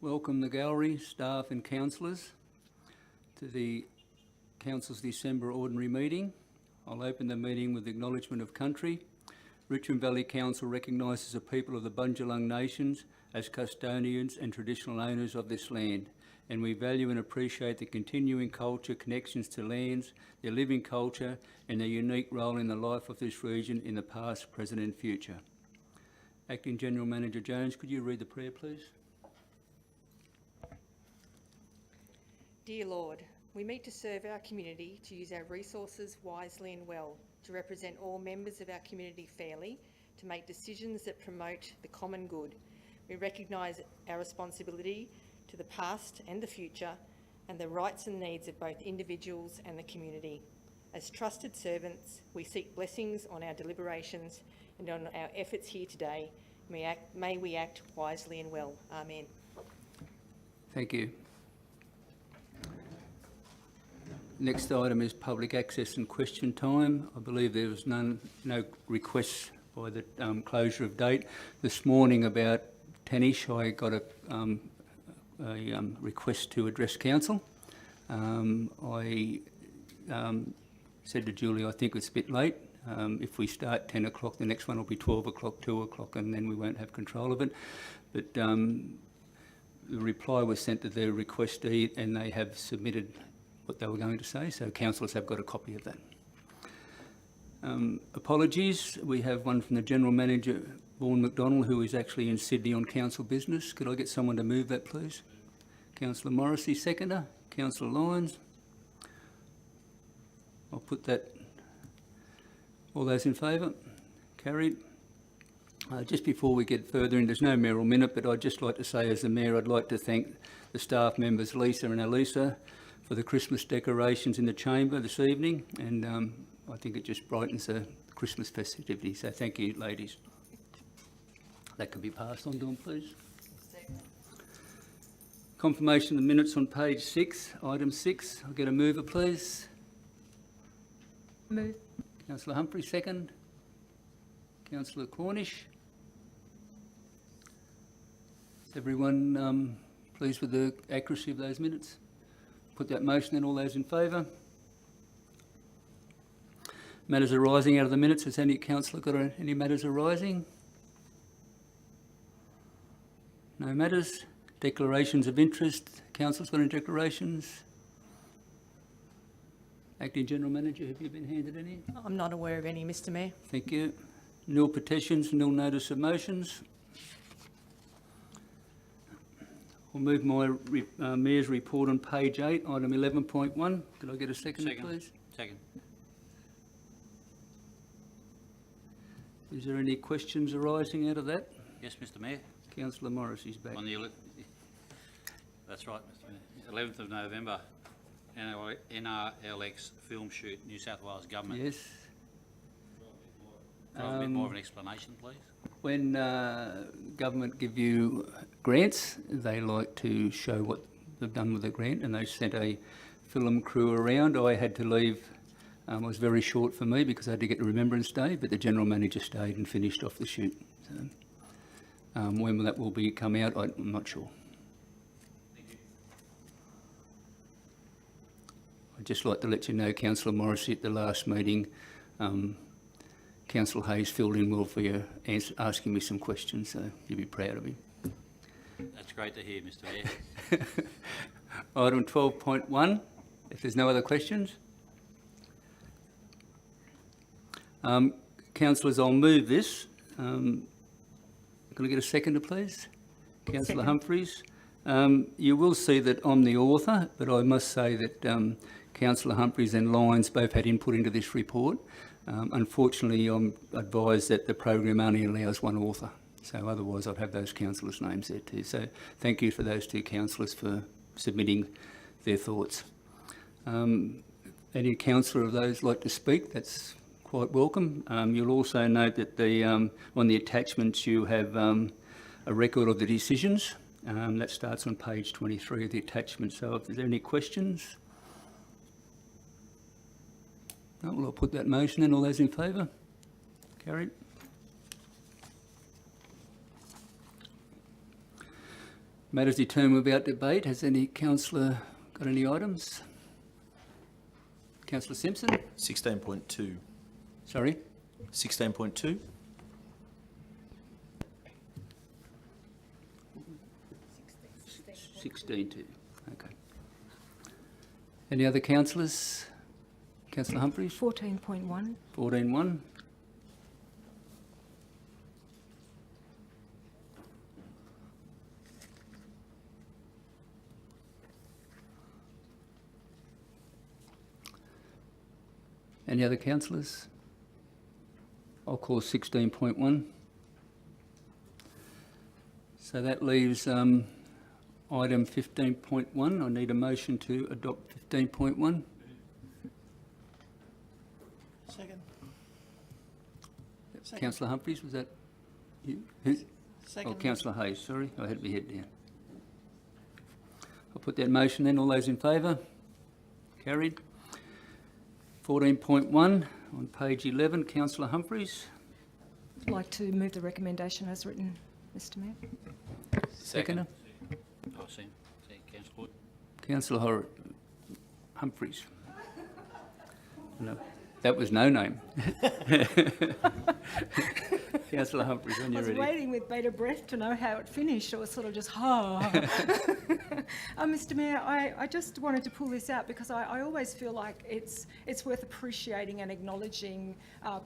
Welcome the gallery, staff and councillors to the Council's December Ordinary Meeting. I'll open the meeting with acknowledgement of country. Richmond Valley Council recognises the people of the Bundjalung Nations as custodians and traditional owners of this land, and we value and appreciate the continuing culture, connections to lands, their living culture and their unique role in the life of this region in the past, present and future. Acting General Manager Jones, could you read the prayer, please? Dear Lord, we meet to serve our community, to use our resources wisely and well, to represent all members of our community fairly, to make decisions that promote the common good. We recognise our responsibility to the past and the future, and the rights and needs of both individuals and the community. As trusted servants, we seek blessings on our deliberations and on our efforts here today. May we act wisely and well. Amen. Thank you. Next item is public access and question time. I believe there was no requests by the closure of date. This morning about 10ish I got a request to address council. I said to Julie, I think it's a bit late. If we start 10 o'clock, the next one will be 12 o'clock, 2 o'clock, and then we won't have control of it. But the reply was sent to the requestee and they have submitted what they were going to say, so councillors have got a copy of that. Apologies, we have one from the General Manager, Vaughan McDonald, who is actually in Sydney on council business. Could I get someone to move that, please? Councillor Morrissey, seconder. Councillor Lyons. I'll put that. All those in favour? Carried. Just before we get further in, there's no mayoral minute, but I'd just like to say as the Mayor, I'd like to thank the staff members, Lisa and Elisa, for the Christmas decorations in the chamber this evening, and I think it just brightens the Christmas festivity, so thank you, ladies. That can be passed on to them, please. Confirmation of the minutes on page 6, item 6. I'll get a mover, please. Move. Councillor Humphrey, second. Councillor Cornish. Is everyone pleased with the accuracy of those minutes? Put that motion in. All those in favour? Matters arising out of the minutes. Has any councillor got any matters arising? No matters. Declarations of interest. Councillor's got any declarations? Acting General Manager, have you been handed any? I'm not aware of any, Mr Mayor. Thank you. Nil petitions, nil notice of motions. We'll move my Mayor's report on page 8, item 11.1. Could I get a second, please? Second. Is there any questions arising out of that? Yes, Mr Mayor. Councillor Morrissey's back. On the that's right, Mr Mayor. 11th of November, NRLX film shoot, New South Wales Government. Yes. Can I have a bit more of an explanation, please? When government give you grants, they like to show what they've done with the grant, and they sent a film crew around. I had to leave. It was very short for me because I had to get to Remembrance Day, but the General Manager stayed and finished off the shoot. So, when that will be come out, I'm not sure. Thank you. I'd just like to let you know, Councillor Morrissey, at the last meeting, Councillor Hayes filled in well for you, asking me some questions, so you'll be proud of him. That's great to hear, Mr Mayor. Item 12.1, if there's no other questions. Councillors, I'll move this. Can I get a seconder, please? Councillor Humphreys. You will see that I'm the author, but I must say that Councillor Humphreys and Lyons both had input into this report. Unfortunately, I'm advised that the program only allows one author, so otherwise I'd have those councillors' names there too. So thank you for those two councillors for submitting their thoughts. Any councillor of those like to speak, that's quite welcome. You'll also note that on the attachments you have a record of the decisions. That starts on page 23 of the attachment. So if there's any questions? No, well, I'll put that motion in. All those in favour? Carried. Matters determined without debate. Has any councillor got any items? Councillor Simpson? 16.2. Sorry? 16.2. 16-2. Okay. Any other councillors? Councillor Humphries? 14.1. 14-1. Any other councillors? I'll call 16.1. So that leaves item 15.1. I need a motion to adopt 15.1. Second. Councillor Humphries, was that you? Who? Second. Oh, Councillor Hayes, sorry, I had my head down. I'll put that motion then. All those in favour? Carried. 14.1 on page 11, Councillor Humphries. I'd like to move the recommendation as written, Mr Mayor. Seconder. Oh, see, Councillor Wood. Councillor Humphries. No, that was no name. Councillor Humphries, when I you're was ready. waiting with bated breath to know how it finished. It was sort of just, Mr Mayor, I just wanted to pull this out because I always feel like it's worth appreciating and acknowledging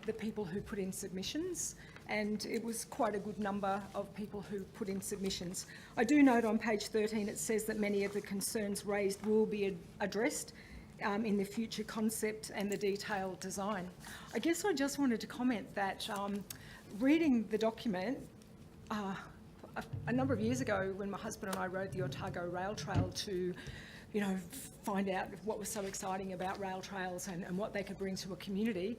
the people who put in submissions, and it was quite a good number of people who put in submissions. I do note on page 13 it says that many of the concerns raised will be addressed in the future concept and the detailed design. I guess I just wanted to comment that reading the document, a number of years ago when my husband and I rode the Otago Rail Trail to, find out what was so exciting about rail trails and what they could bring to a community,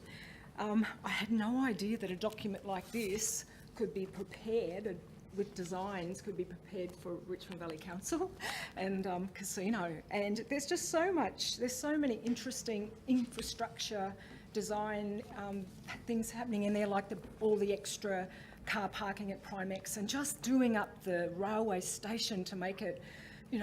I had no idea that a document like this could be prepared with designs, could be prepared for Richmond Valley Council and Casino. And there's just so much, there's so many interesting infrastructure design things happening in there, like all the extra car parking at Primex and just doing up the railway station to make it,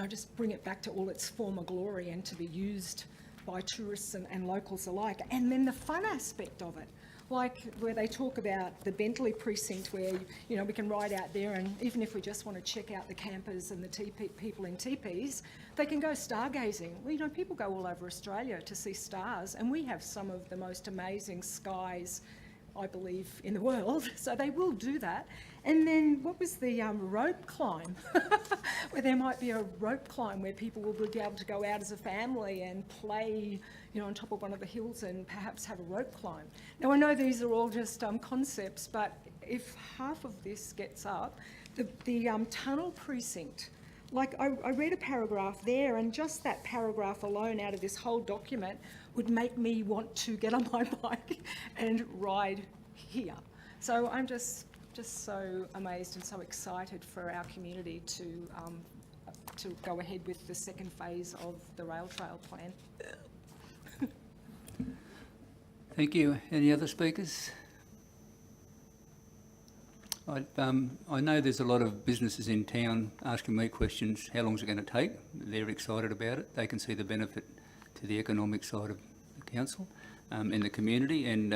just bring it back to all its former glory and to be used by tourists and locals alike. And then the fun aspect of it, like where they talk about the Bentley precinct where, we can ride out there, and even if we just want to check out the campers and the people in teepees, they can go stargazing. Well, people go all over Australia to see stars, and we have some of the most amazing skies, I believe, in the world, so they will do that. And then what was the rope climb, where there might be a rope climb where people will be able to go out as a family and play, on top of one of the hills and perhaps have a rope climb. Now, I know these are all just concepts, but if half of this gets up, the tunnel precinct, like I read a paragraph there, and just that paragraph alone out of this whole document would make me want to get on my bike and ride here. So I'm just so amazed and so excited for our community to go ahead with the second phase of the rail trail plan. Thank you. Any other speakers? I know there's a lot of businesses in town asking me questions, how long is it going to take? They're excited about it. They can see the benefit to the economic side of the council and the community, and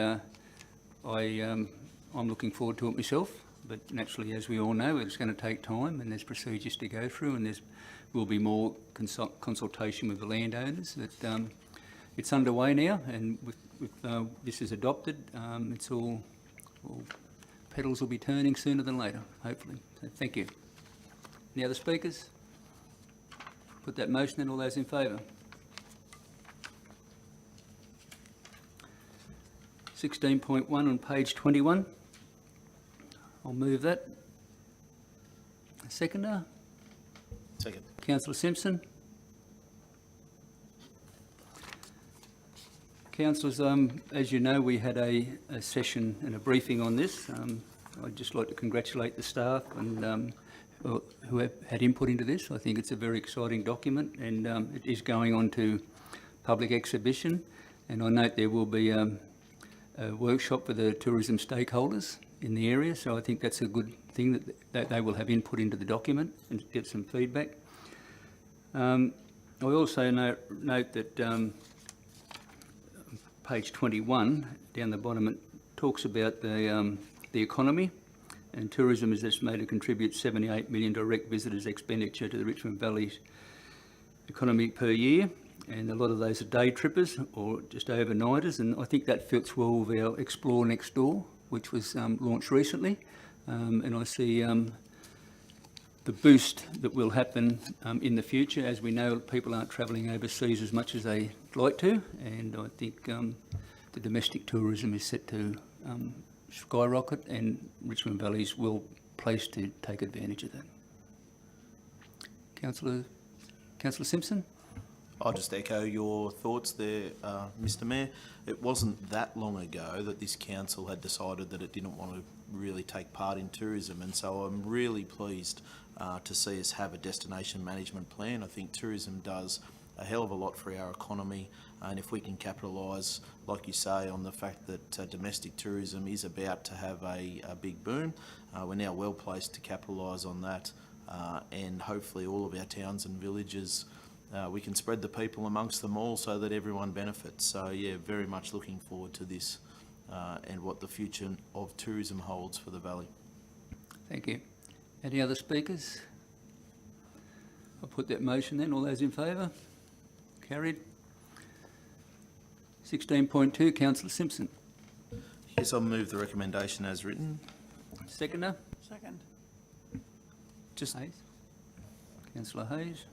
I'm looking forward to it myself. But naturally, as we all know, it's going to take time and there's procedures to go through, and there will be more consultation with the landowners. But it's underway now, and with this is adopted, it's all pedals will be turning sooner than later, hopefully. So thank you. Any other speakers? Put that motion in. All those in favour? 16.1 on page 21. I'll move that. Seconder? Second. Councillor Simpson. Councillors, as you know, we had a session and a briefing on this. I'd just like to congratulate the staff and who have had input into this. I think it's a very exciting document, and it is going on to public exhibition. And I note there will be a a workshop for the tourism stakeholders in the area, so I think that's a good thing that they will have input into the document and get some feedback. I also note that page 21, down the bottom, it talks about the economy, and tourism is estimated to contribute 78 million direct visitors expenditure to the Richmond Valley's economy per year, and a lot of those are day trippers or just overnighters, and I think that fits well with our Explore Next Door, which was launched recently, and I see the boost that will happen in the future. As we know, people aren't travelling overseas as much as they'd like to, and I think the domestic tourism is set to skyrocket, and Richmond Valley is well placed to take advantage of that. Councillor Simpson? I'll just echo your thoughts there, Mr Mayor. It wasn't that long ago that this council had decided that it didn't want to really take part in tourism, and so I'm really pleased to see us have a destination management plan. I think tourism does a hell of a lot for our economy, and if we can capitalise, like you say, on the fact that domestic tourism is about to have a big boom, we're now well placed to capitalise on that, and hopefully all of our towns and villages, we can spread the people amongst them all so that everyone benefits. So yeah, very much looking forward to this and what the future of tourism holds for the valley. Thank you. Any other speakers? I'll put that motion then. All those in favour? Carried. 16.2, Councillor Simpson. Yes, I'll move the recommendation as written. Seconder? Second. Just Hayes. Councillor Hayes.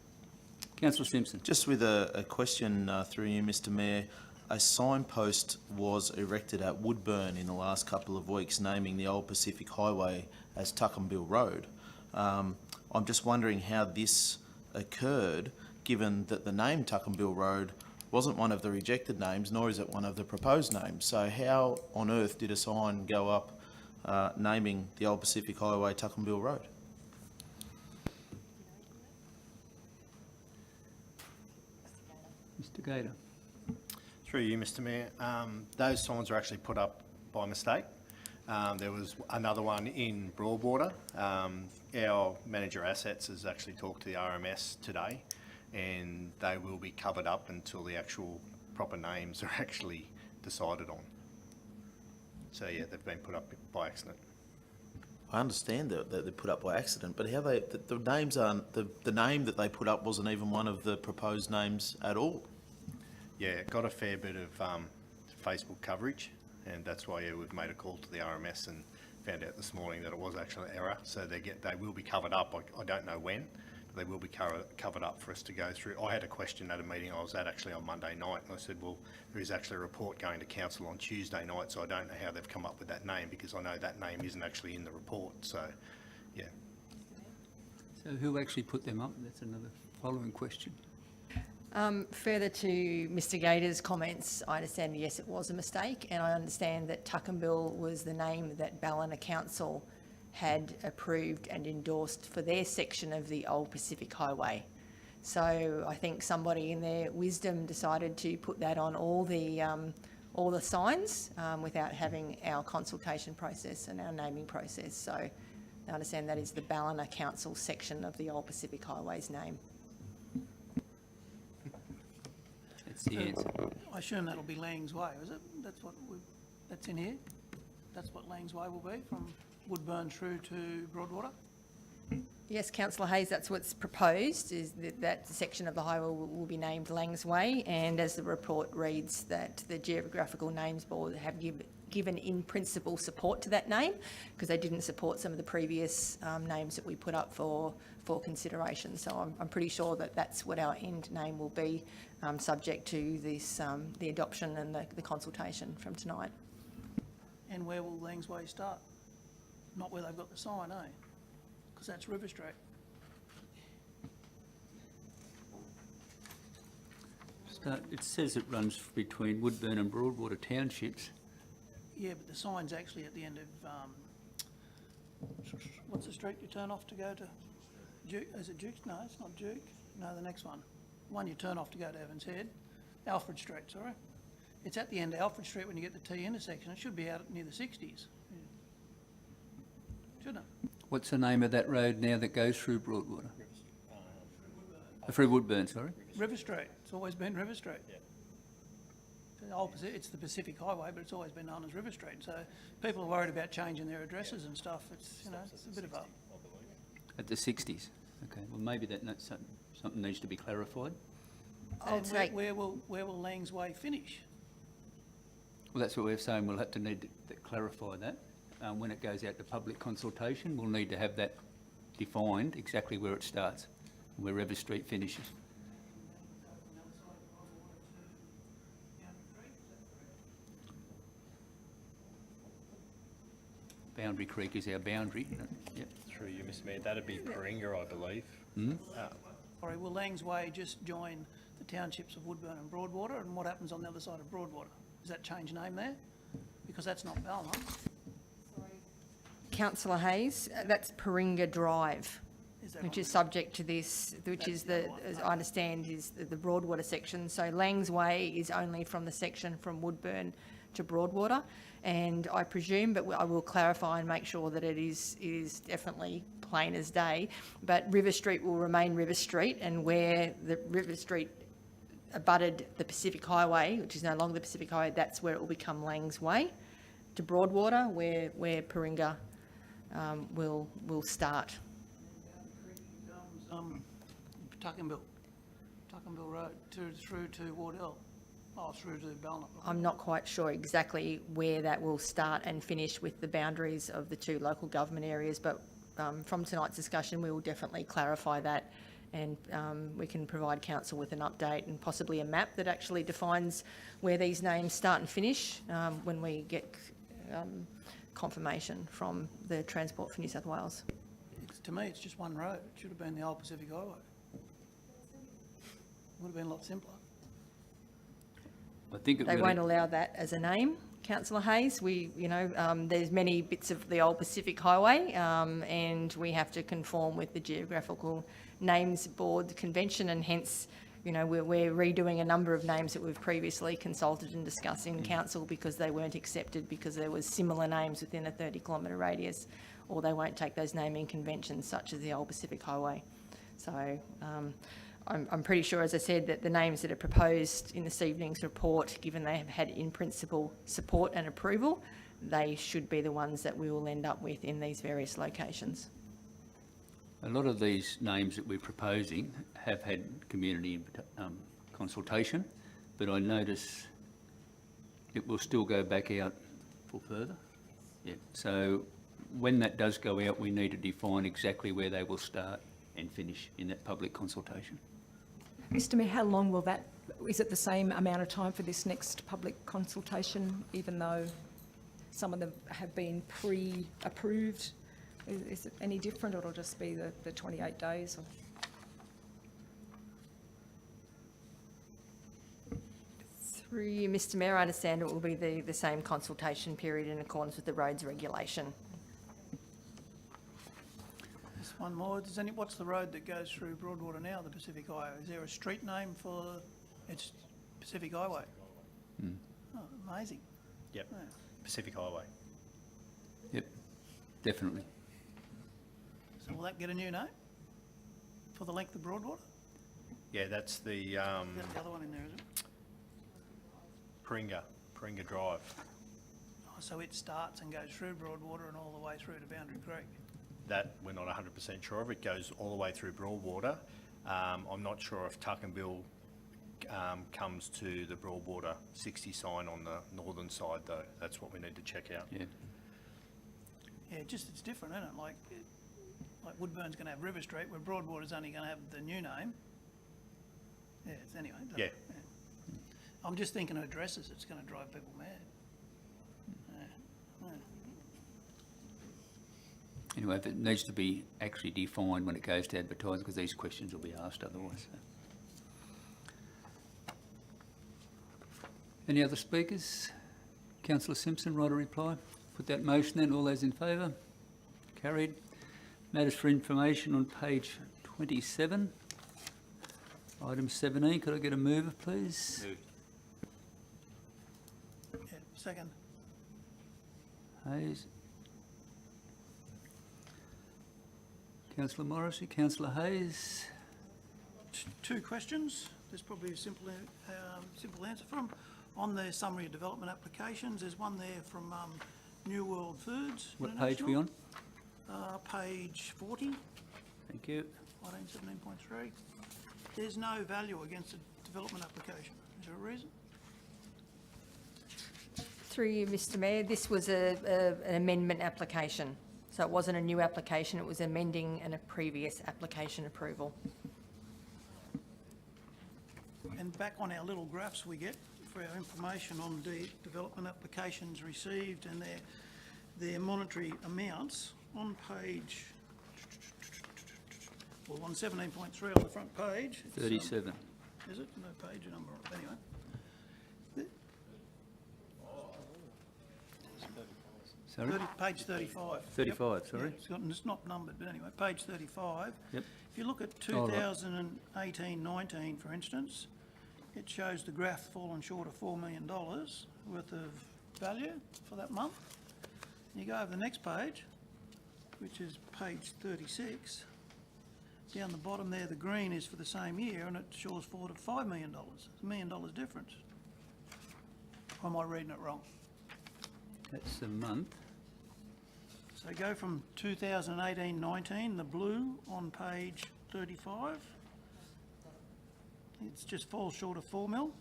Councillor Simpson. Just with a question through you, Mr Mayor. A signpost was erected at Woodburn in the last couple of weeks naming the old Pacific Highway as Tuckambill Road. I'm just wondering how this occurred, given that the name Tuckambill Road wasn't one of the rejected names, nor is it one of the proposed names. So how on earth did a sign go up naming the old Pacific Highway Tuckambill Road? Mr Gator. Through you, Mr Mayor. Those signs were actually put up by mistake. There was another one in Broadwater. Our manager assets has actually talked to the RMS today, and they will be covered up until the actual proper names are actually decided on. So yeah, they've been put up by accident. I understand that they're put up by accident, but how the names aren't, the name that they put up wasn't even one of the proposed names at all. Yeah, it got a fair bit of Facebook coverage, and that's why we've made a call to the RMS and found out this morning that it was actually an error. So they will be covered up. I don't know when, but they will be covered up for us to go through. I had a question at a meeting I was at actually on Monday night, and I said, well, there is actually a report going to council on Tuesday night, so I don't know how they've come up with that name, because I know that name isn't actually in the report. So, yeah. So who actually put them up? That's another following question. Further to Mr Gator's comments, I understand, yes, it was a mistake, and I understand that Tuckambill was the name that Ballina Council had approved and endorsed for their section of the old Pacific Highway. So I think somebody in their wisdom decided to put that on all the signs without having our consultation process and our naming process. So I understand that is the Ballina Council section of the old Pacific Highway's name. That's the answer. I assume that'll be Lang's Way, is it? That's in here? That's what Lang's Way will be, from Woodburn through to Broadwater? Yes, Councillor Hayes, that's what's proposed, is that section of the highway will be named Lang's Way, and as the report reads, that the Geographical Names Board have given in principle support to that name, because they didn't support some of the previous names that we put up for consideration. So I'm pretty sure that that's what our end name will be, subject to this, the adoption and the consultation from tonight. And where will Lang's Way start? Not where they've got the sign, eh? Because that's River Street. It says it runs between Woodburn and Broadwater townships. Yeah, but the sign's actually at the end of, what's the street you turn off to go to? Duke? Is it Duke? No, it's not Duke. No, the next one. The one you turn off to go to Evans Head. Alfred Street, sorry. It's at the end of Alfred Street when you get the T intersection. It should be out near the 60s. Shouldn't it? What's the name of that road now that goes through Broadwater? Through Woodburn, sorry. River Street. It's always been River Street. It's the Pacific Highway, but it's always been known as River Street. So people are worried about changing their addresses and stuff. It's, it's a bit of a... At the 60s? Okay, well, maybe something needs to be clarified. And where will Langs Way finish? Well, that's what we're saying, we'll have to need to clarify that. When it goes out to public consultation, we'll need to have that defined, exactly where it starts, where River Street finishes. Boundary Creek is our boundary. Yep. Through you, Mr Mayor, that'd be Paringa, I believe. Sorry, will Langs Way just join the townships of Woodburn and Broadwater? And what happens on the other side of Broadwater? Does that change name there? Because that's not Belmont. Councillor Hayes, that's Paringa Drive, Is that which right? is subject to this, which is the, as I understand, is the Broadwater section. So Langs Way is only from the section from Woodburn to Broadwater. And I presume, but I will clarify and make sure that it is definitely plain as day, but River Street will remain River Street, and where the River Street abutted the Pacific Highway, which is no longer the Pacific Highway, that's where it will become Langs Way, to Broadwater, where Paringa will start. Tuckenbill Road through to Wardell. Oh, through to Belknap. I'm not quite sure exactly where that will start and finish with the boundaries of the two local government areas, but from tonight's discussion we will definitely clarify that, and we can provide council with an update and possibly a map that actually defines where these names start and finish when we get confirmation from the Transport for New South Wales. To me, it's just one road. It should have been the old Pacific Highway. Would have been a lot simpler. I think it They really... won't allow that as a name, Councillor Hayes. There's many bits of the old Pacific Highway, and we have to conform with the Geographical Names Board Convention, and hence, we're redoing a number of names that we've previously consulted and discussed in council because they weren't accepted because there was similar names within a 30-kilometre radius, or they won't take those naming conventions such as the old Pacific Highway. So I'm pretty sure, as I said, that the names that are proposed in this evening's report, given they have had in principle support and approval, they should be the ones that we will end up with in these various locations. A lot of these names that we're proposing have had community consultation, but I notice it will still go back out for further. Yeah. So when that does go out, we need to define exactly where they will start and finish in that public consultation. Mr Mayor, how long will that, is it the same amount of time for this next public consultation, even though some of them have been pre-approved? Is it any different, or it'll just be the 28 days? Or? Through you, Mr Mayor, I understand it will be the same consultation period in accordance with the roads regulation. Just one more. What's the road that goes through Broadwater now, the Pacific Highway? Is there a street name for its Pacific Highway? Oh, amazing. Yep, Yeah. Pacific Highway. Yep, definitely. So will that get a new name for the length of Broadwater? Yeah, that's the Is that the other one in there, is it? Paringa Drive. Oh, so it starts and goes through Broadwater and all the way through to Boundary Creek. That we're not 100% sure of. It goes all the way through Broadwater. I'm not sure if Tuckenbill comes to the Broadwater 60 sign on the northern side, though. That's what we need to check out. Yeah. Yeah, it's different, isn't it? Like Woodburn's going to have River Street, where Broadwater's only going to have the new name. Yeah, anyway. Yeah. I'm just thinking of addresses. It's going to drive people mad. Anyway, if it needs to be actually defined when it goes to advertising, because these questions will be asked otherwise. So. Any other speakers? Councillor Simpson, right a reply? Put that motion then. All those in favour? Carried. Matters for information on page 27. Item 17, could I get a mover, please? Moved. Second. Hayes. Councillor Morrissey, Councillor Hayes. Two questions. There's probably a simple answer for them. On the summary of development applications, there's one there from New World Foods. What page are we on? Page 40, Thank you. 1917.3. There's no value against a development application. Is there a reason? Through you, Mr Mayor, this was an amendment application. So it wasn't a new application, it was amending a previous application approval. And back on our little graphs we get for our information on the development applications received and their monetary amounts, on page, well, on 17.3 on the front page. it's, 37. Is it? No page number on it, anyway. Sorry? Page 35. 35, Yep. sorry. Yeah, it's not numbered, but anyway, page 35. Yep. If you look at Oh, right. 2018-19, for instance, it shows the graph fallen short of $4 million worth of value for that month. You go over the next page, which is page 36. Down the bottom there, the green is for the same year, and it shows forward of $5 million. It's $1 million difference. Or am I reading it wrong? That's a month. So go from 2018-19, the blue on page 35. It just falls short of 4 mil.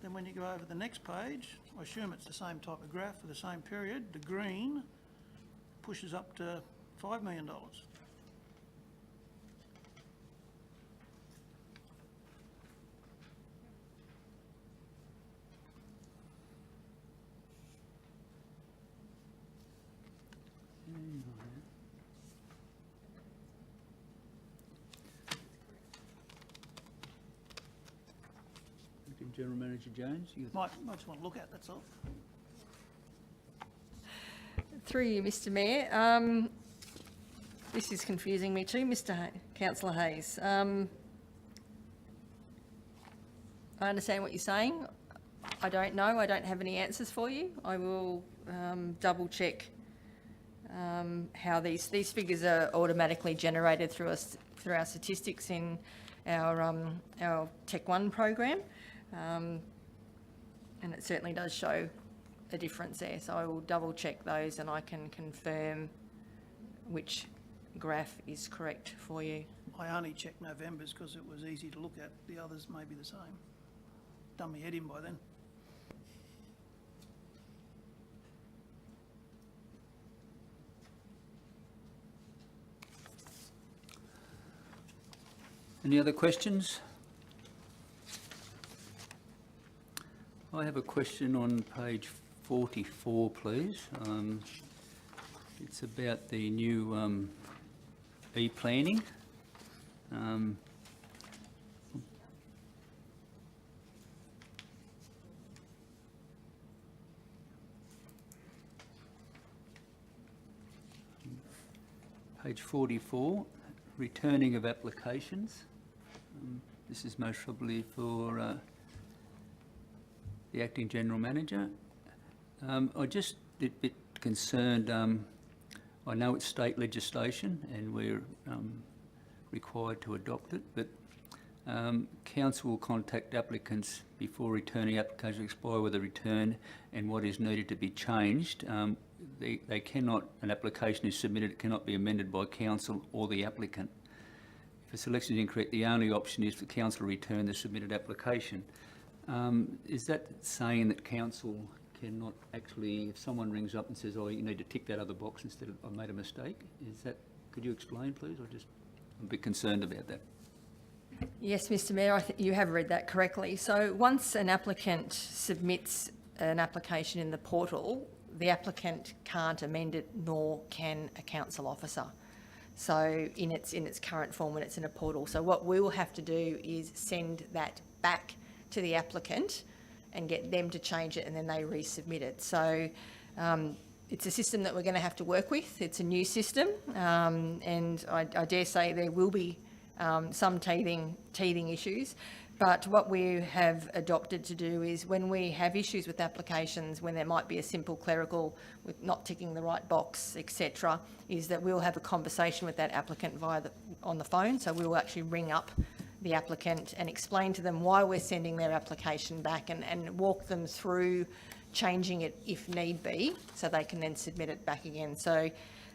Then when you go over the next page, I assume it's the same type of graph for the same period, the green pushes up to $5 million. Acting General Manager Jones, you Might just want to look at, that's all. Through you, Mr Mayor, this is confusing me too, Councillor Hayes. I understand what you're saying. I don't know, I don't have any answers for you. I will double check how these figures are automatically generated through our statistics in our Tech 1 program, and it certainly does show a difference there. So I will double check those and I can confirm which graph is correct for you. I only checked November's because it was easy to look at. The others may be the same. Done my head in by then. Any other questions? I have a question on page 44, please. It's about the new e-planning. Page 44, returning of applications. This is most probably for the Acting General Manager. I just a bit concerned, I know it's state legislation and we're required to adopt it, but Council will contact applicants before returning applications expire with a return and what is needed to be changed. They cannot, an application is submitted, it cannot be amended by Council or the applicant. If a selection is incorrect, the only option is for Council to return the submitted application. Is that saying that Council cannot actually, if someone rings up and says, oh, you need to tick that other box instead of, I made a mistake, is that, could you explain please? I'm a bit concerned about that. Yes, Mr Mayor, you have read that correctly. So once an applicant submits an application in the portal, the applicant can't amend it, nor can a council officer. So in its current form when it's in a portal. So what we will have to do is send that back to the applicant and get them to change it and then they resubmit it. So it's a system that we're going to have to work with. It's a new system and I dare say there will be some teething issues. But what we have adopted to do is when we have issues with applications, when there might be a simple clerical with not ticking the right box, etc., is that we'll have a conversation with that applicant on the phone. So we will actually ring up the applicant and explain to them why we're sending their application back and walk them through changing it if need be, so they can then submit it back again. So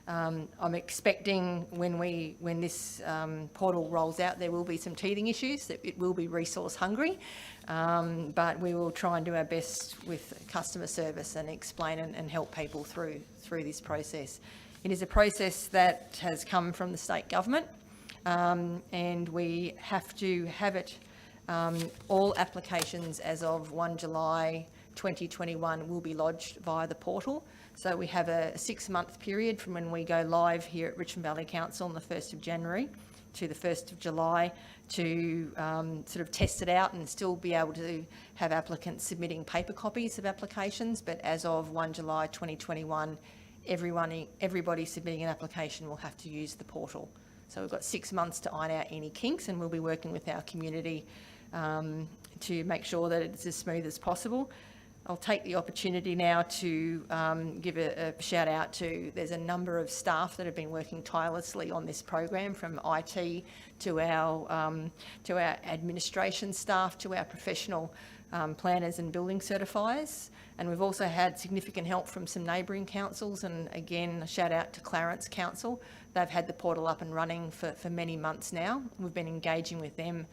I'm expecting when this portal rolls out, there will be some teething issues. It will be resource hungry, but we will try and do our best with customer service and explain and help people through this process. It is a process that has come from the state government, and we have to have it. All applications as of 1 July 2021 will be lodged via the portal. So we have a 6-month period from when we go live here at Richmond Valley Council on the 1st of January to the 1st of July to sort of test it out and still be able to have applicants submitting paper copies of applications. But as of 1 July 2021, everybody submitting an application will have to use the portal. So we've got 6 months to iron out any kinks, and we'll be working with our community to make sure that it's as smooth as possible. I'll take the opportunity now to give a shout out to, there's a number of staff that have been working tirelessly on this program, from IT to our administration staff to our professional planners and building certifiers. And we've also had significant help from some neighbouring councils, and again, a shout out to Clarence Council. They've had the portal up and running for many months now. We've been engaging with them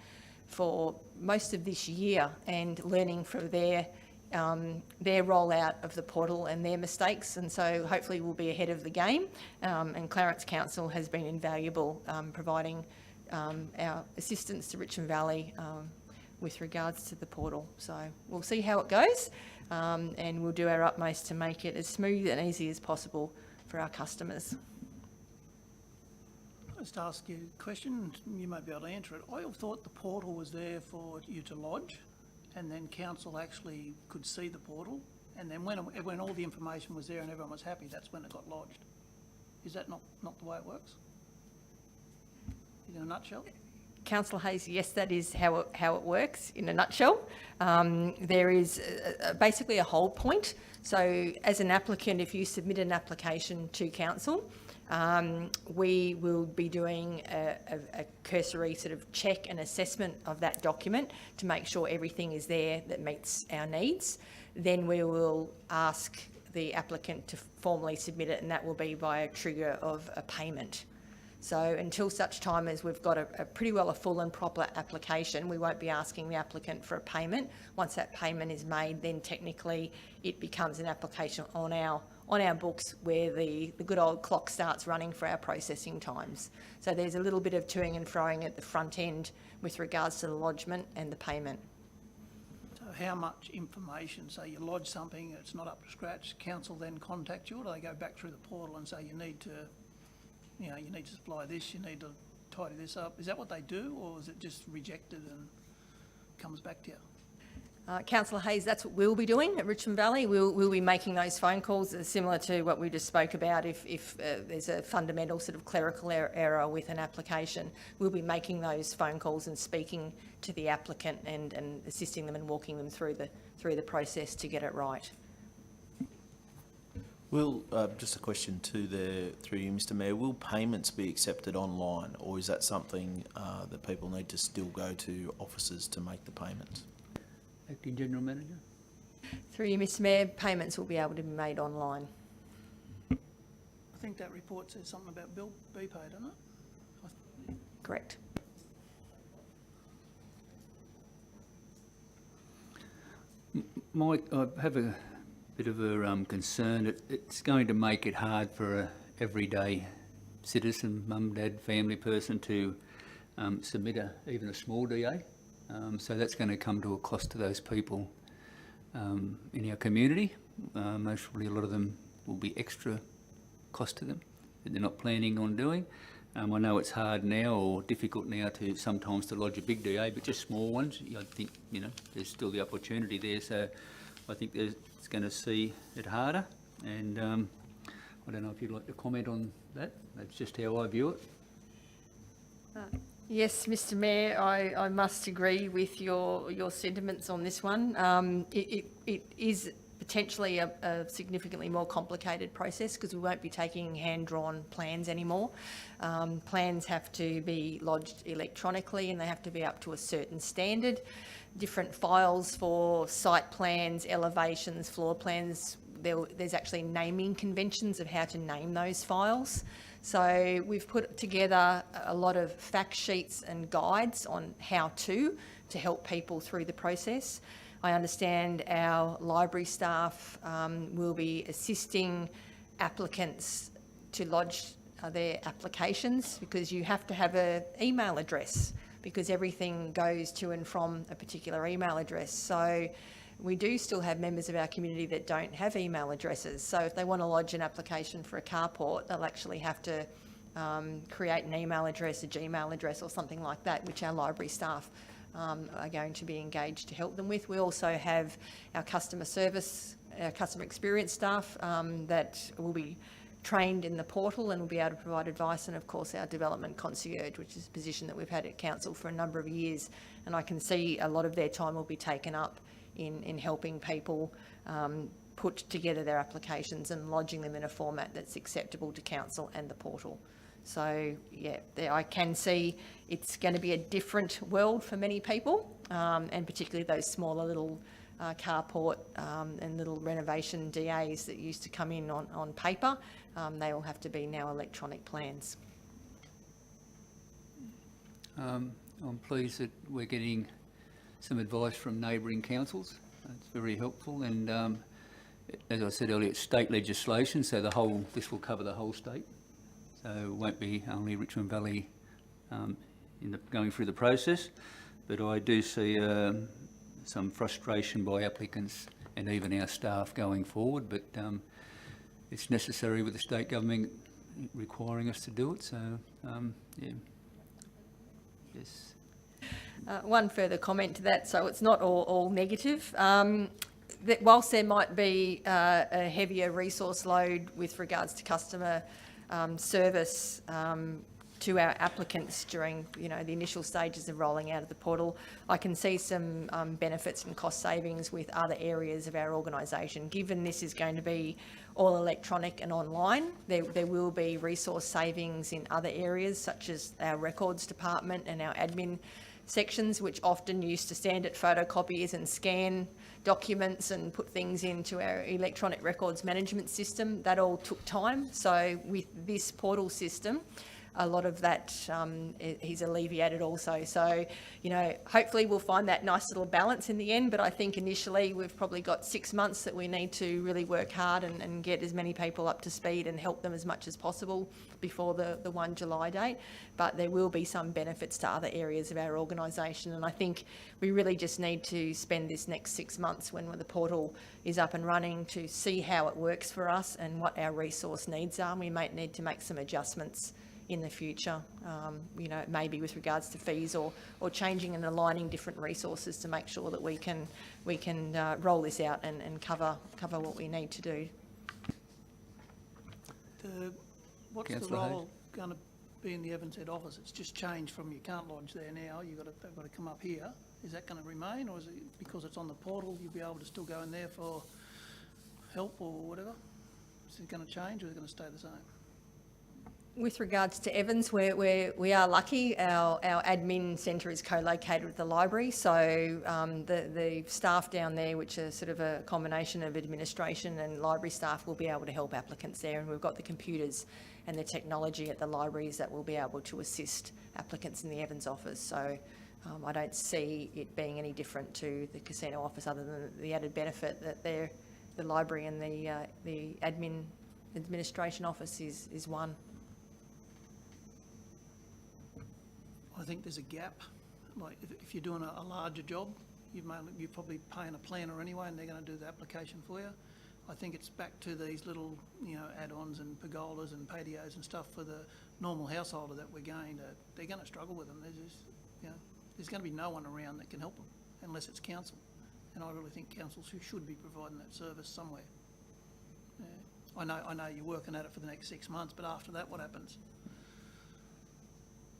for most of this year and learning from their rollout of the portal and their mistakes, and so hopefully we'll be ahead of the game. And Clarence Council has been invaluable, providing our assistance to Richmond Valley with regards to the portal. So we'll see how it goes, and we'll do our utmost to make it as smooth and easy as possible for our customers. I'll just ask you a question, you might be able to answer it. I thought the portal was there for you to lodge, and then council actually could see the portal, and then when all the information was there and everyone was happy, that's when it got lodged. Is that not the way it works? In a nutshell? Councillor Hayes, yes, that is how it works in a nutshell. There is basically a hold point. So as an applicant, if you submit an application to council, we will be doing a cursory sort of check and assessment of that document to make sure everything is there that meets our needs. Then we will ask the applicant to formally submit it, and that will be by a trigger of a payment. So until such time as we've got a pretty well a full and proper application, we won't be asking the applicant for a payment. Once that payment is made, then technically it becomes an application on our books, where the good old clock starts running for our processing times. So there's a little bit of toing and froing at the front end with regards to the lodgement and the payment. So how much information, say you lodge something, it's not up to scratch, council then contact you, or do they go back through the portal and say you need to supply this, you need to tidy this up? Is that what they do, or is it just rejected and comes back to you? Councillor Hayes, that's what we'll be doing at Richmond Valley. We'll be making those phone calls, similar to what we just spoke about. If there's a fundamental sort of clerical error with an application, we'll be making those phone calls and speaking to the applicant and assisting them and walking them through the process to get it right. Will, just a question through you, Mr Mayor, will payments be accepted online, or is that something that people need to still go to offices to make the payments? Acting General Manager. Through you, Mr Mayor, payments will be able to be made online. I think that report says something about bill be paid, doesn't it? Correct. Mike, I have a bit of a concern. It's going to make it hard for a everyday citizen, mum, dad, family person to submit even a small DA. So that's going to come to a cost to those people in our community. Most probably a lot of them will be extra cost to them that they're not planning on doing. I know it's hard now, or difficult now, to sometimes to lodge a big DA, but just small ones. I think, there's still the opportunity there. So I think it's going to see it harder. And I don't know if you'd like to comment on that. That's just how I view it. Yes, Mr Mayor, I must agree with your sentiments on this one. It is potentially a significantly more complicated process because we won't be taking hand-drawn plans anymore. Plans have to be lodged electronically and they have to be up to a certain standard. Different files for site plans, elevations, floor plans. There's actually naming conventions of how to name those files. So we've put together a lot of fact sheets and guides on how to help people through the process. I understand our library staff will be assisting applicants to lodge their applications because you have to have an email address because everything goes to and from a particular email address. So we do still have members of our community that don't have email addresses. So if they want to lodge an application for a carport, they'll actually have to create an email address, a Gmail address or something like that, which our library staff are going to be engaged to help them with. We also have our customer service, our customer experience staff that will be trained in the portal and will be able to provide advice, and of course our development concierge, which is a position that we've had at council for a number of years, and I can see a lot of their time will be taken up in helping people put together their applications and lodging them in a format that's acceptable to council and the portal. So yeah, I can see it's going to be a different world for many people, and particularly those smaller little carport and little renovation DAs that used to come in on paper. They all have to be now electronic plans. I'm pleased that we're getting some advice from neighbouring councils. It's very helpful, and as I said earlier, it's state legislation, so this will cover the whole state. So it won't be only Richmond Valley going through the process, but I do see some frustration by applicants and even our staff going forward, but it's necessary with the state government requiring us to do it, so yeah. Yes. One further comment to that, so it's not all negative. That whilst there might be a heavier resource load with regards to customer service to our applicants during the initial stages of rolling out of the portal, I can see some benefits and cost savings with other areas of our organisation. Given this is going to be all electronic and online, there will be resource savings in other areas such as our records department and our admin sections, which often used to stand at photocopiers and scan documents and put things into our electronic records management system. That all took time. So with this portal system, a lot of that he's alleviated also. So, hopefully we'll find that nice little balance in the end, but I think initially we've probably got 6 months that we need to really work hard and get as many people up to speed and help them as much as possible before the 1 July date. But there will be some benefits to other areas of our organisation, and I think we really just need to spend this next 6 months when the portal is up and running to see how it works for us and what our resource needs are. We might need to make some adjustments in the future, maybe with regards to fees or changing and aligning different resources to make sure that we can roll this out and cover what we need to do. What's Councillor the Hayes. role going to be in the Evans Head office? It's just changed from you can't lodge there now, they've got to come up here. Is that going to remain, or is it because it's on the portal you'll be able to still go in there for help or whatever? Is it going to change or is it going to stay the same? With regards to Evans, we are lucky. Our admin centre is co-located with the library, so the staff down there, which are sort of a combination of administration and library staff, will be able to help applicants there, and we've got the computers and the technology at the libraries that will be able to assist applicants in the Evans office. So I don't see it being any different to the casino office, other than the added benefit that the library and the administration office is one. I think there's a gap. Like if you're doing a larger job, you're probably paying a planner anyway, and they're going to do the application for you. I think it's back to these little, add-ons and pergolas and patios and stuff for the normal householder that we're going to. They're going to struggle with them. There's going to be no one around that can help them unless it's council, and I really think councils should be providing that service somewhere. Yeah. I know you're working at it for the next 6 months, but after that, what happens?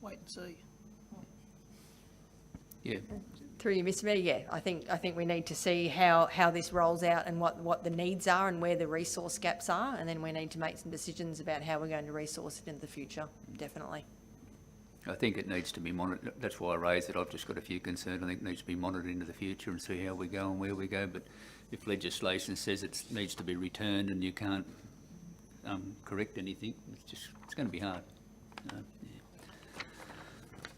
Wait and see. Yeah, Through you, Mr. Mayor, yeah, I think we need to see how this rolls out and what the needs are and where the resource gaps are, and then we need to make some decisions about how we're going to resource it in the future, definitely. I think it needs to be monitored. That's why I raised it. I've just got a few concerns. I think it needs to be monitored into the future and see how we go and where we go. But if legislation says it needs to be returned and you can't correct anything, it's going to be hard. Yeah.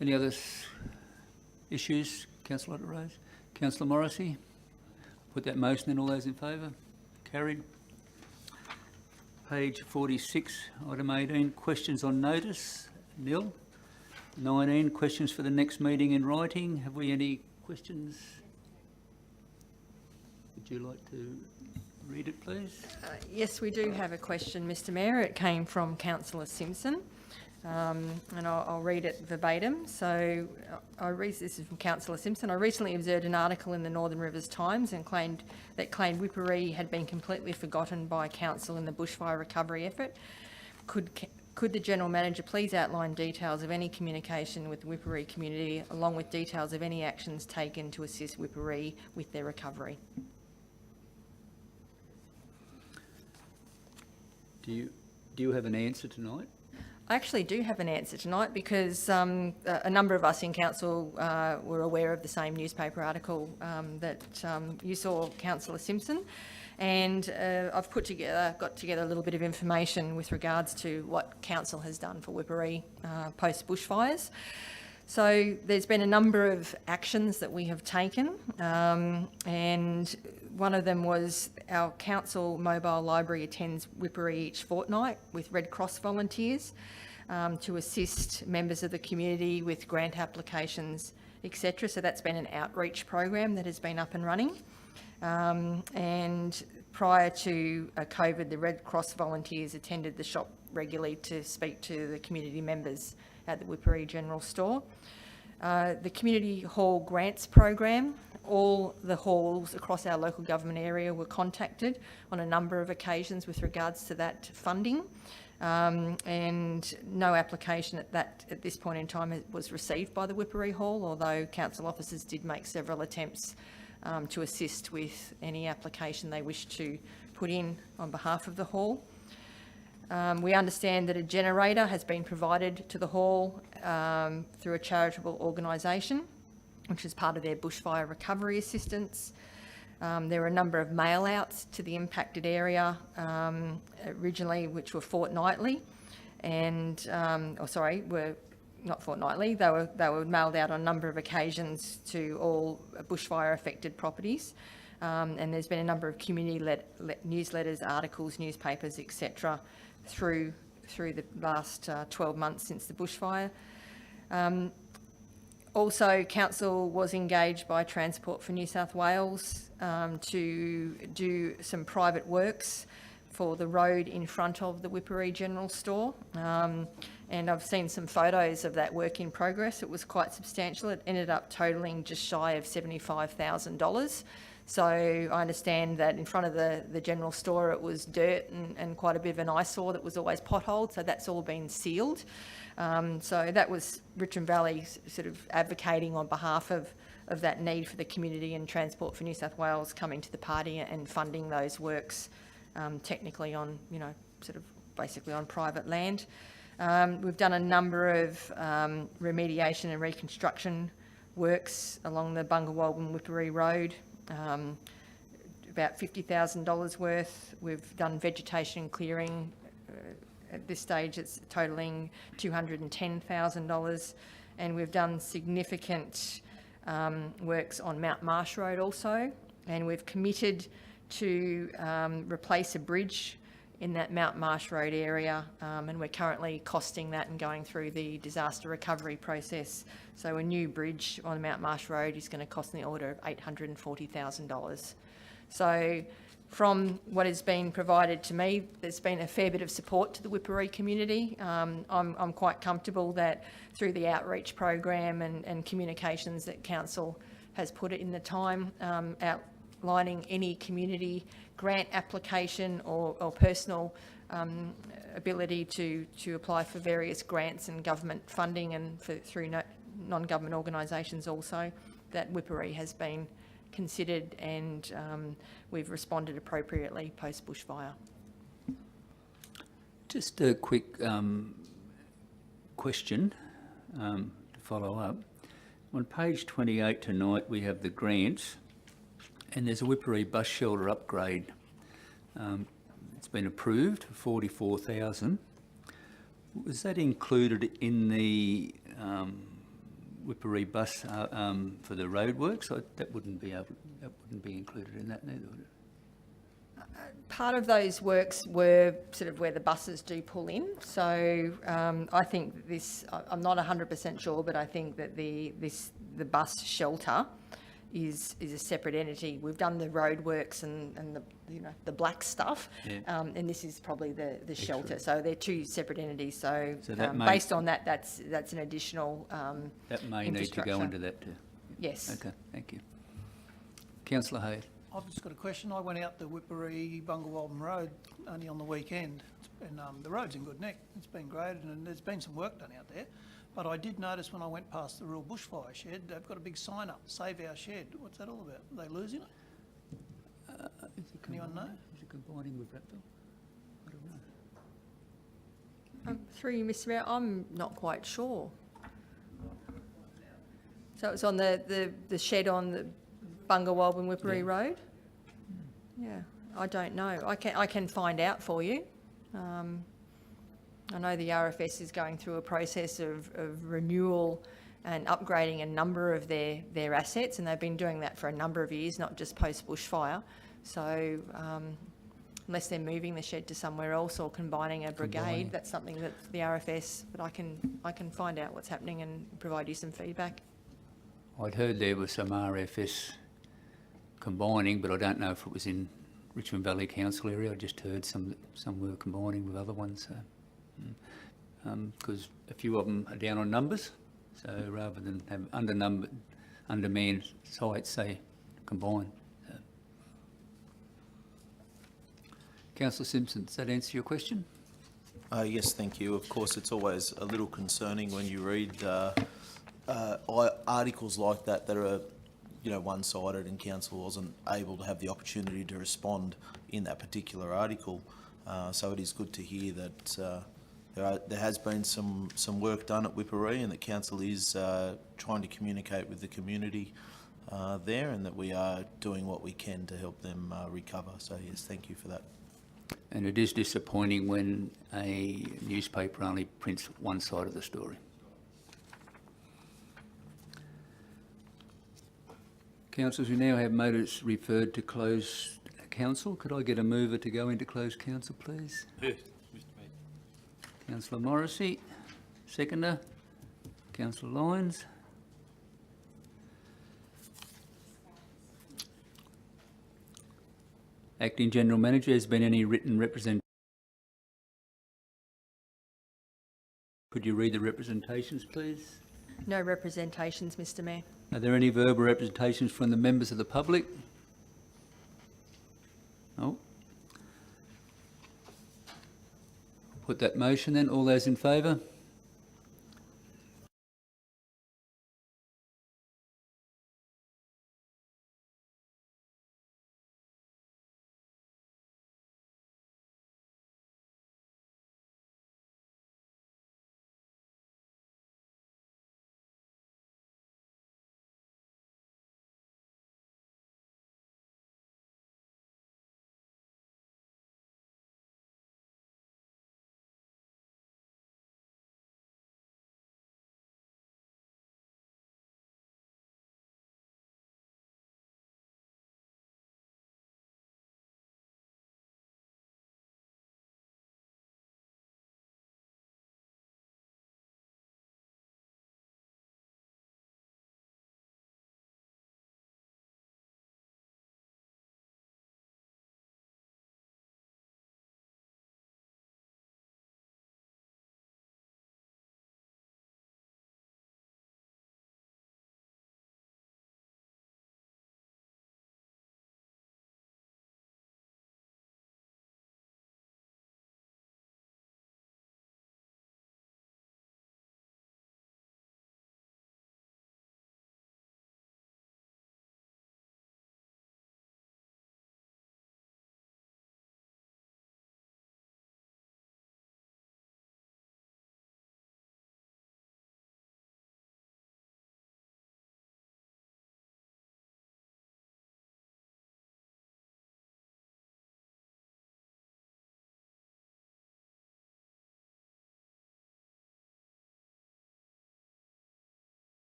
Any other issues, Councillor Rose? Councillor Morrissey? Put that motion in. All those in favour? Carried. Page 46, item 18, questions on notice. Nil. 19, questions for the next meeting in writing. Have we any questions? Would you like to read it, please? Yes, we do have a question, Mr. Mayor. It came from Councillor Simpson, and I'll read it verbatim. So, this is from Councillor Simpson. I recently observed an article in the Northern Rivers Times and claimed Whipperee had been completely forgotten by council in the bushfire recovery effort. Could the General Manager please outline details of any communication with the Whipperee community, along with details of any actions taken to assist Whipperee with their recovery? Do you have an answer tonight? I actually do have an answer tonight because a number of us in council were aware of the same newspaper article that you saw, Councillor Simpson. And I've got together a little bit of information with regards to what council has done for Whipperee post bushfires. So there's been a number of actions that we have taken, and one of them was our council mobile library attends Whipperee each fortnight with Red Cross volunteers to assist members of the community with grant applications, etc. So that's been an outreach program that has been up and running. And prior to COVID, the Red Cross volunteers attended the shop regularly to speak to the community members at the Whipperee General Store. The Community Hall Grants Program, all the halls across our local government area were contacted on a number of occasions with regards to that funding. And no application at this point in time was received by the Whipperee Hall, although council officers did make several attempts to assist with any application they wish to put in on behalf of the hall. We understand that a generator has been provided to the hall through a charitable organisation, which is part of their bushfire recovery assistance. There were a number of mail-outs to the impacted area originally, which were fortnightly, and were not fortnightly. They were mailed out on a number of occasions to all bushfire-affected properties. And there's been a number of community newsletters, articles, newspapers, etc. through the last 12 months since the bushfire. Also, council was engaged by Transport for New South Wales to do some private works for the road in front of the Whipperee General Store. And I've seen some photos of that work in progress. It was quite substantial. It ended up totalling just shy of $75,000. So I understand that in front of the general store it was dirt and quite a bit of an eyesore that was always potholed, so that's all been sealed. So that was Richmond Valley sort of advocating on behalf of that need for the community, and Transport for New South Wales coming to the party and funding those works technically on, sort of basically on private land. We've done a number of remediation and reconstruction works along the Bungawalbin-Whipperee Road, about $50,000 worth. We've done vegetation clearing. At this stage it's totalling $210,000, and we've done significant works on Mount Marsh Road also, and we've committed to replace a bridge in that Mount Marsh Road area, and we're currently costing that and going through the disaster recovery process. So a new bridge on Mount Marsh Road is going to cost in the order of $840,000. So from what has been provided to me, there's been a fair bit of support to the Whipperee community. I'm quite comfortable that through the outreach program and communications that council has put in the time, outlining any community grant application or personal ability to apply for various grants and government funding and through non-government organisations also. that Whipparee has been considered, and we've responded appropriately post bushfire. Just a quick question to follow up. On page 28 tonight, we have the grants, and there's a Whipparee bus shelter upgrade. It's been approved for 44,000. Was that included in the Whipparee bus for the roadworks? That wouldn't be included in that neither, would it? Part of those works were sort of where the buses do pull in. So I think this, I'm not 100% sure, but I think that the bus shelter is a separate entity. We've done the roadworks and the black stuff, Yeah. and this is probably the shelter. So they're two separate entities. So, So that based on that, that's an additional That may need to go infrastructure. into that too. Yes. Okay, thank you. Councillor Hayes. I've just got a question. I went out the Whipparee Bungalwalden Road only on the weekend, and the road's in good nick. It's been graded and there's been some work done out there. But I did notice when I went past the real bushfire shed, they've got a big sign up, "Save Our Shed." What's that all about? Are they losing it? Anyone know? Is it combining with Rappville? I don't know. Through you, Mr Mayor, I'm not quite sure. So it's on the shed on the Bungalwalden Whipparee Yeah. Road? Yeah, I don't know. I can find out for you. I know the RFS is going through a process of renewal and upgrading a number of their assets, and they've been doing that for a number of years, not just post bushfire. So unless they're moving the shed to somewhere else or combining a brigade, Combining. that's something that the RFS, but I can find out what's happening and provide you some feedback. I'd heard there was some RFS combining, but I don't know if it was in Richmond Valley Council area. I just heard some were combining with other ones. Because a few of them are down on numbers, so rather than have undermanned sites, they combine. Councillor Simpson, does that answer your question? Yes, thank you. Of course, it's always a little concerning when you read articles like that are, one-sided, and council wasn't able to have the opportunity to respond in that particular article. So it is good to hear that there has been some work done at Whipparee, and that council is trying to communicate with the community there, and that we are doing what we can to help them recover. So yes, thank you for that. And it is disappointing when a newspaper only prints one side of the story. Councillors, we now have matters referred to closed council. Could I get a mover to go into closed council, please? Yes, Mr Mayor. Councillor Morrissey, seconder. Councillor Lyons. Acting General Manager, has been any written representation? Could you read the representations, please? No representations, Mr Mayor. Are there any verbal representations from the members of the public? No. Put that motion then. All those in favour?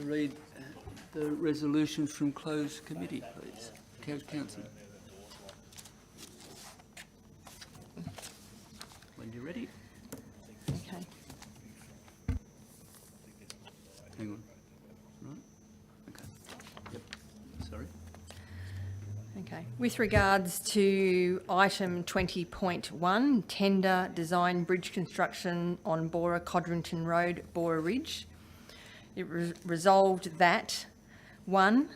to read the resolutions from closed committee, please? Council. When you're ready. Okay. Hang on. Right. Okay. Yep. Sorry. Okay. With regards to item 20.1, tender design bridge construction on Bora Codrington Road, Bora Ridge, it resolved that 1.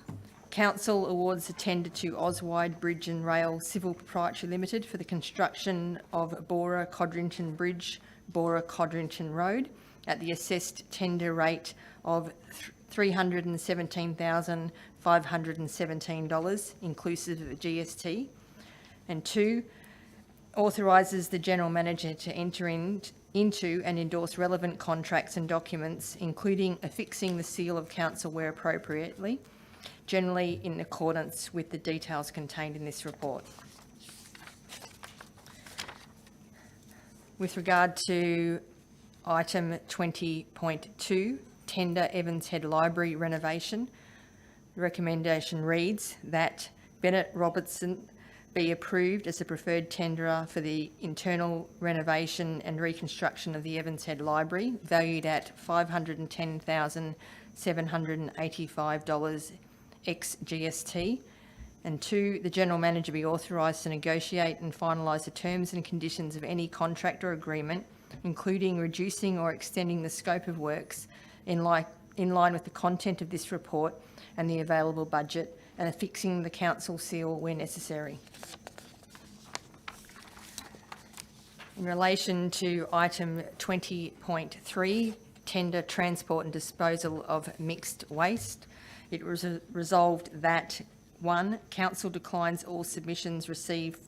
Council awards a tender to Auswide Bridge and Rail Civil Proprietary Limited for the construction of Bora Codrington Bridge, Bora Codrington Road at the assessed tender rate of $317,517 inclusive of GST. And 2, authorises the General Manager to enter into and endorse relevant contracts and documents, including affixing the seal of council where appropriately, generally in accordance with the details contained in this report. With regard to item 20.2, tender Evans Head Library renovation, the recommendation reads that Bennett Robertson be approved as the preferred tenderer for the internal renovation and reconstruction of the Evans Head Library, valued at $510,785 ex-GST. And 2, the General Manager be authorised to negotiate and finalise the terms and conditions of any contract or agreement, including reducing or extending the scope of works in line with the content of this report and the available budget, and affixing the council seal where necessary. In relation to item 20.3, tender transport and disposal of mixed waste, it was resolved that 1, council declines all submissions received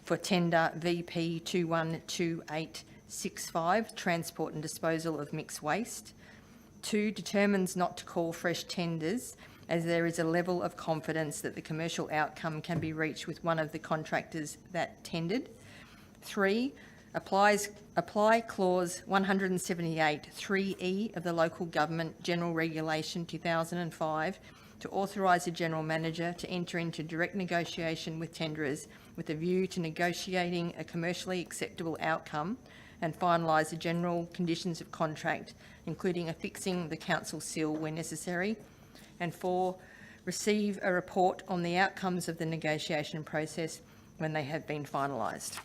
for tender VP 212865, transport and disposal of mixed waste. 2, determines not to call fresh tenders as there is a level of confidence that the commercial outcome can be reached with one of the contractors that tendered. 3, apply clause 178 3E of the Local Government General Regulation 2005 to authorise the General Manager to enter into direct negotiation with tenderers with a view to negotiating a commercially acceptable outcome and finalise the general conditions of contract, including affixing the council seal where necessary. And 4, receive a report on the outcomes of the negotiation process when they have been finalised.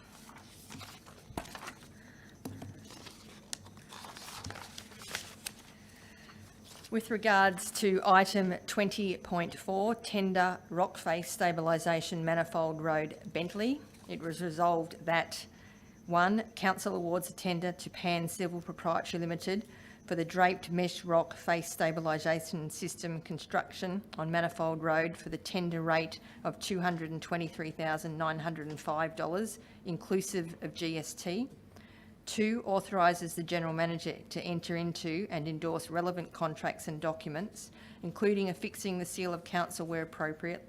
With regards to item 20.4, tender rock face stabilisation Manifold Road, Bentley, it was resolved that 1, council awards a tender to Pan Civil Proprietary Limited for the draped mesh rock face stabilisation system construction on Manifold Road for the tender rate of $223,905 inclusive of GST. 2, authorises the General Manager to enter into and endorse relevant contracts and documents, including affixing the seal of council where appropriate,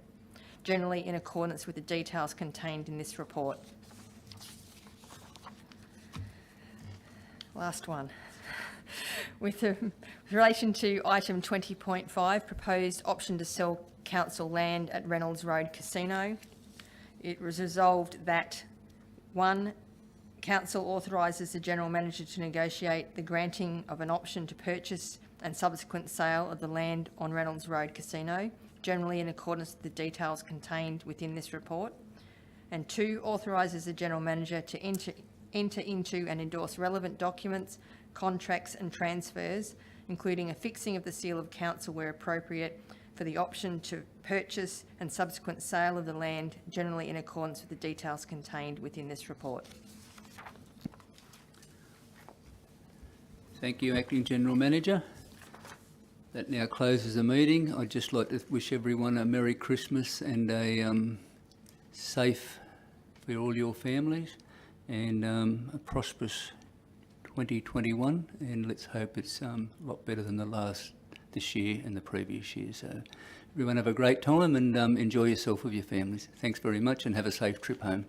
generally in accordance with the details contained in this report. Last one. With relation to item 20.5, proposed option to sell council land at Reynolds Road Casino, it was resolved that 1, council authorises the General Manager to negotiate the granting of an option to purchase and subsequent sale of the land on Reynolds Road Casino, generally in accordance with the details contained within this report. And 2, authorises the General Manager to enter into and endorse relevant documents, contracts and transfers, including affixing of the seal of council where appropriate for the option to purchase and subsequent sale of the land, generally in accordance with the details contained within this report. Thank you, Acting General Manager. That now closes the meeting. I'd just like to wish everyone a Merry Christmas and a safe for all your families, and a prosperous 2021. And let's hope it's a lot better than this year and the previous year. So everyone have a great time and enjoy yourself with your families. Thanks very much and have a safe trip home.